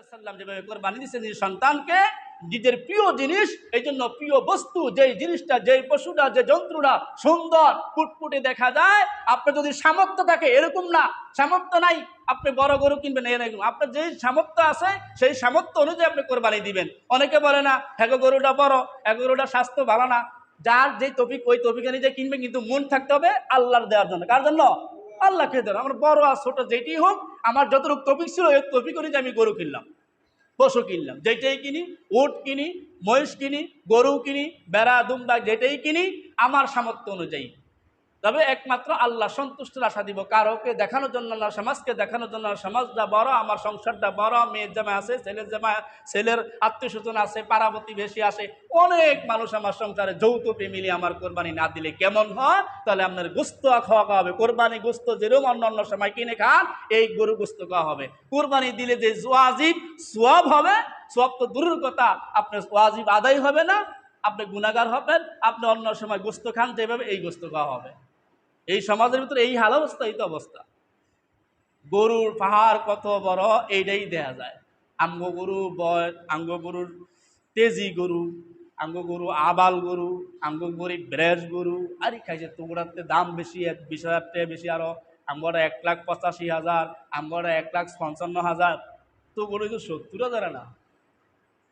সাল্লাম যেভাবে কোরবানি দিয়েছেন নিজের সন্তানকে, নিজের প্রিয় জিনিস, এই জন্য প্রিয় বস্তু যেই জিনিসটা, যেই পশুটা, যে জন্তুটা সুন্দর ফুটফুটে দেখা যায়, আপনার যদি সামর্থ্য থাকে, এরকম না সামর্থ্য নাই আপনি বড় গরু কিনবেন, এরকম আপনার যেই সামর্থ্য আছে সেই সামর্থ্য অনুযায়ী আপনি কোরবানি দিবেন। অনেকে বলে না হ্যাঁ গরুটা বড়, হ্যাঁ গরুটা স্বাস্থ্য ভালো না, যার যেই তৌফিক ওই তৌফিক অনুযায়ী কিনবে, কিন্তু মন থাকতে হবে আল্লাহর দেওয়ার জন্য। কার জন্য? আল্লাহকে দেওয়ার। আমার বড় আর ছোট যেটি হোক, আমার যতটুকু তৌফিক ছিল এই তৌফিক অনুযায়ী আমি গরু কিনলাম, পশু কিনলাম, যেটাই কিনি, উট কিনি, মহিষ কিনি, গরু কিনি, বেড়া দুম্বা যেটাই কিনি আমার সামর্থ্য অনুযায়ী। তবে একমাত্র আল্লাহ সন্তুষ্টির আশা দিব, কারোকে দেখানোর জন্য না, সমাজকে দেখানোর জন্য। সমাজটা বড়, আমার সংসারটা বড়, মেয়ের জামা আছে, ছেলের জামা, ছেলের আত্মীয় স্বজন আছে, পাড়াপতি বেশি আসে, অনেক মানুষ আমার সংসারে, যৌথ ফ্যামিলি, আমার কোরবানি না দিলে কেমন হয়? তাহলে আপনার গোস্ত খাওয়া হবে, কোরবানি গোস্ত যেরকম অন্য অন্য সময় কিনে খান, এই গরু গোস্ত খাওয়া হবে। কোরবানি দিলে যে ওয়াজিব সওয়াব হবে, সওয়াব তো দূরের কথা, আপনার ওয়াজিব আদায় হবে না, আপনি গুনাহগার হবেন। আপনি অন্য সময় গোস্ত খান যেভাবে, এই গোস্ত খাওয়া হবে। এই সমাজের ভিতরে এই হাল অবস্থা, এই তো অবস্থা। গরুর পাহাড় কত বড় এইটাই দেখা যায়। আঙ্গ গরু বয়, আঙ্গ গরুর তেজি গরু, আঙ্গ গরু আবাল গরু, আঙ্গ গরিব ব্রেজ গরু, আরে খাইছে তোমরাতে দাম বেশি, 20,000 টাকা বেশি, আরো আমরা 1,85,000, আমরা 1,55,000, তো গরু তো 70,000 না।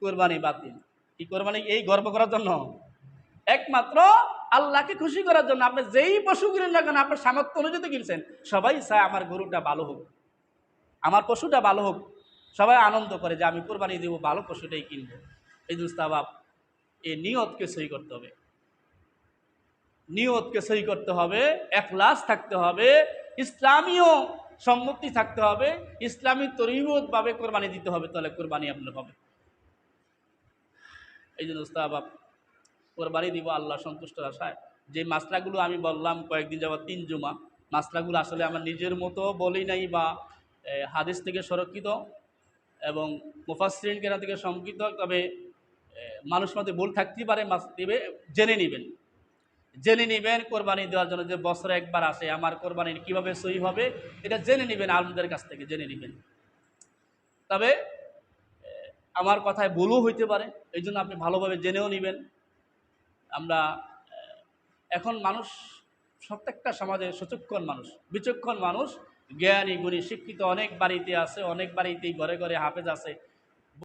কোরবানি বাতিল। কি কোরবানি? এই গর্ব করার জন্য? একমাত্র আল্লাহকে খুশি করার জন্য। আপনি যেই পশু কিনেন না কেন, আপনার সামর্থ্য অনুযায়ী কিনছেন। সবাই চায় আমার গরুটা ভালো হোক, আমার পশুটা ভালো হোক, সবাই আনন্দ করে যে আমি কোরবানি দেব, ভালো পশুটাই কিনবো। এই দুস্তাবাব, এই নিয়তকে সহি করতে হবে, নিয়তকে সহি করতে হবে, ইখলাস থাকতে হবে, ইসলামীয় সম্মতি থাকতে হবে, ইসলামী তরিকতভাবে কোরবানি দিতে হবে, তাহলে কোরবানি আপনার হবে। এই জন্য দুস্তাবাব, কোরবানি দিব আল্লাহ সন্তুষ্টের আশায়। যে মাসলাগুলো আমি বললাম কয়েকদিন যাবত, 3 জুমা, মাসলাগুলো আসলে আমার নিজের মতো বলি নাই, বা হাদিস থেকে সুরক্ষিত এবং মুফাসসিরিন কেরাম থেকে সংকৃত। তবে মানুষ মধ্যে ভুল থাকতেই পারে, মাস দিবে, জেনে নেবেন, জেনে নেবেন। কোরবানি দেওয়ার জন্য যে বছরে একবার আসে, আমার কোরবানি কীভাবে সহি হবে এটা জেনে নেবেন, আলেমদের কাছ থেকে জেনে নেবেন। তবে আমার কথায় ভুলও হইতে পারে, এই জন্য আপনি ভালোভাবে জেনেও নেবেন। আমরা এখন মানুষ, প্রত্যেকটা সমাজে সচক্ষণ মানুষ, বিচক্ষণ মানুষ, জ্ঞানী গুণী শিক্ষিত অনেক বাড়িতে আছে, অনেক বাড়িতেই ঘরে ঘরে হাফেজ আছে,